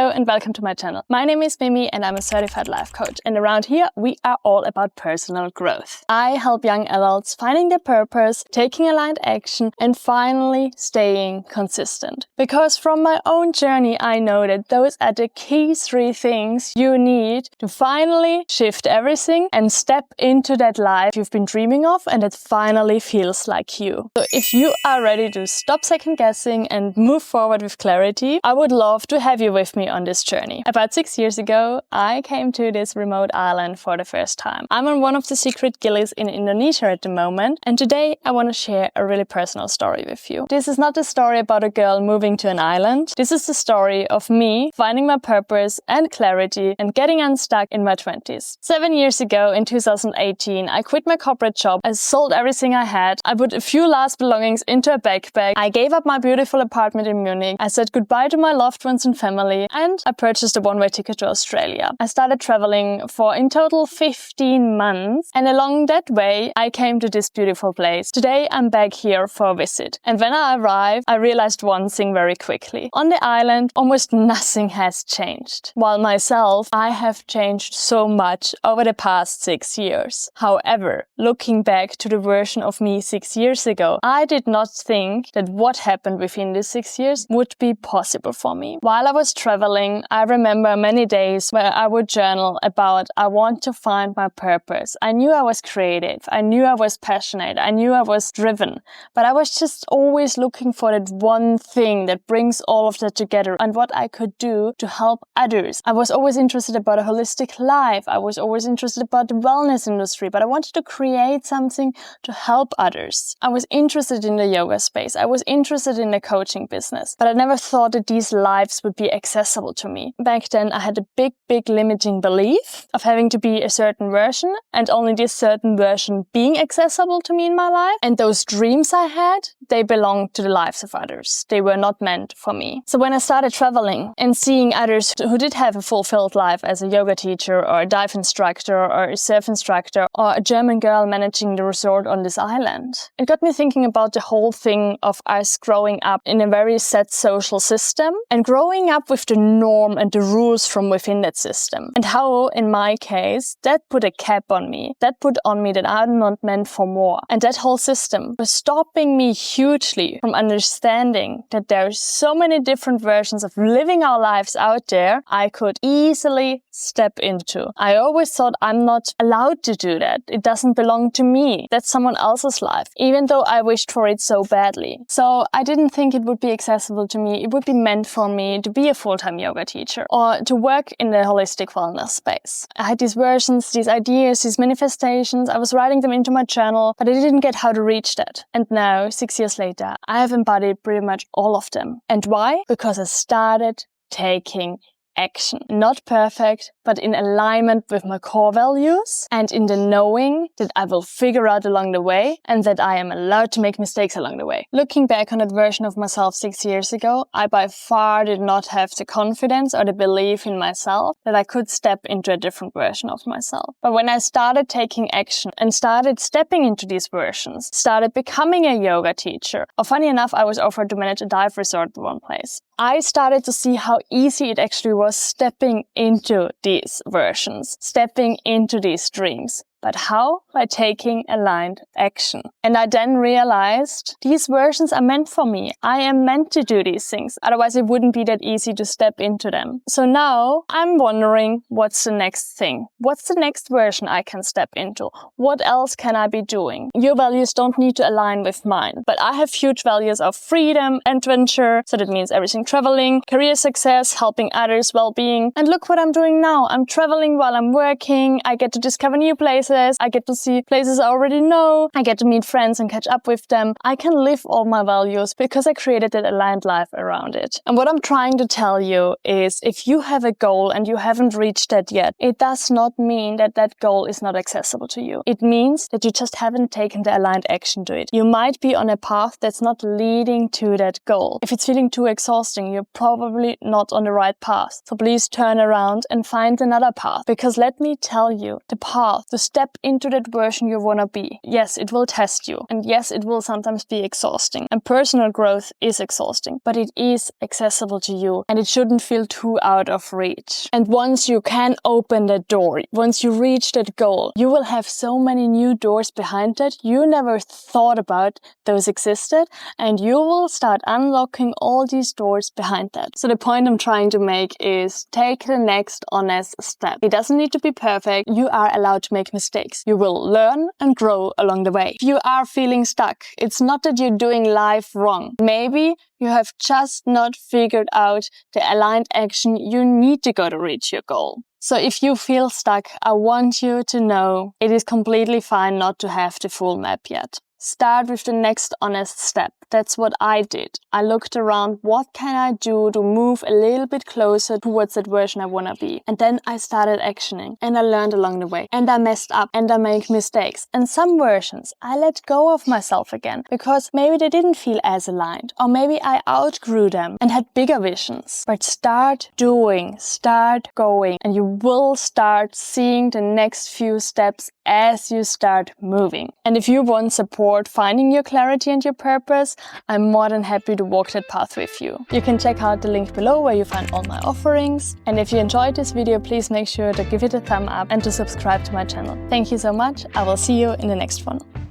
Hello and welcome to my channel. My name is Mimi and I'm a certified life coach, and around here we are all about personal growth. I help young adults finding their purpose, taking aligned action, and finally staying consistent. Because from my own journey I know that those are the key 3 things you need to finally shift everything and step into that life you've been dreaming of and that finally feels like you. So if you are ready to stop second guessing and move forward with clarity, I would love to have you with me on this journey. About 6 years ago, I came to this remote island for the first time. I'm on one of the secret gillies in Indonesia at the moment, and today I want to share a really personal story with you. This is not the story about a girl moving to an island. This is the story of me finding my purpose and clarity and getting unstuck in my 20s. 7 years ago, in 2018, I quit my corporate job. I sold everything I had. I put a few last belongings into a backpack. I gave up my beautiful apartment in Munich. I said goodbye to my loved ones and family, and I purchased a one-way ticket to Australia. I started traveling for in total 15 months, and along that way I came to this beautiful place. Today I'm back here for a visit, and when I arrived I realized one thing very quickly. On the island almost nothing has changed, while myself, I have changed so much over the past 6 years. However, looking back to the version of me 6 years ago, I did not think that what happened within these 6 years would be possible for me. While I was traveling, I remember many days where I would journal about I want to find my purpose. I knew I was creative, I knew I was passionate, I knew I was driven, but I was just always looking for that one thing that brings all of that together and what I could do to help others. I was always interested about a holistic life. I was always interested about the wellness industry, but I wanted to create something to help others. I was interested in the yoga space. I was interested in the coaching business, but I never thought that these lives would be accessible to me. Back then, I had a big limiting belief of having to be a certain version and only this certain version being accessible to me in my life. And those dreams I had, they belonged to the lives of others. They were not meant for me. So when I started traveling and seeing others who did have a fulfilled life as a yoga teacher or a dive instructor or a surf instructor or a German girl managing the resort on this island, it got me thinking about the whole thing of us growing up in a very set social system and growing up with the norm and the rules from within that system. And how, in my case, that put a cap on me. That put on me that I'm not meant for more. And that whole system was stopping me hugely from understanding that there are so many different versions of living our lives out there I could easily step into. I always thought I'm not allowed to do that. It doesn't belong to me. That's someone else's life, even though I wished for it so badly. So I didn't think it would be accessible to me. It would be meant for me to be a full-time yoga teacher or to work in the holistic wellness space. I had these versions, these ideas, these manifestations. I was writing them into my journal, but I didn't get how to reach that. And now, 6 years later, I have embodied pretty much all of them. And why? Because I started taking action. Not perfect, but in alignment with my core values and in the knowing that I will figure out along the way and that I am allowed to make mistakes along the way. Looking back on that version of myself 6 years ago, I by far did not have the confidence or the belief in myself that I could step into a different version of myself. But when I started taking action and started stepping into these versions, started becoming a yoga teacher, or funny enough, I was offered to manage a dive resort at one place, I started to see how easy it actually was stepping into these versions, stepping into these dreams. But how? By taking aligned action. And I then realized these versions are meant for me. I am meant to do these things. Otherwise, it wouldn't be that easy to step into them. So now I'm wondering, what's the next thing? What's the next version I can step into? What else can I be doing? Your values don't need to align with mine, but I have huge values of freedom, adventure. So that means everything traveling, career success, helping others, well-being. And look what I'm doing now. I'm traveling while I'm working. I get to discover new places. I get to see places I already know. I get to meet friends and catch up with them. I can live all my values because I created that aligned life around it. And what I'm trying to tell you is if you have a goal and you haven't reached that yet, it does not mean that that goal is not accessible to you. It means that you just haven't taken the aligned action to it. You might be on a path that's not leading to that goal. If it's feeling too exhausting, you're probably not on the right path. So please turn around and find another path. Because let me tell you, the path to step step into that version you want to be. Yes, it will test you, and yes, it will sometimes be exhausting. And personal growth is exhausting, but it is accessible to you, and it shouldn't feel too out of reach. And once you can open that door, once you reach that goal, you will have so many new doors behind it you never thought about those existed, and you will start unlocking all these doors behind that. So the point I'm trying to make is take the next honest step. It doesn't need to be perfect. You are allowed to make mistakes. You will learn and grow along the way. If you are feeling stuck, it's not that you're doing life wrong. Maybe you have just not figured out the aligned action you need to go to reach your goal. So if you feel stuck, I want you to know it is completely fine not to have the full map yet. Start with the next honest step. That's what I did. I looked around, what can I do to move a little bit closer towards that version I want to be? And then I started actioning, and I learned along the way, and I messed up, and I made mistakes. And some versions I let go of myself again, because maybe they didn't feel as aligned, or maybe I outgrew them and had bigger visions. But start doing, start going, and you will start seeing the next few steps as you start moving. And if you want support finding your clarity and your purpose, I'm more than happy to walk that path with you. You can check out the link below where you find all my offerings. And if you enjoyed this video, please make sure to give it a thumb up and to subscribe to my channel. Thank you so much. I will see you in the next one.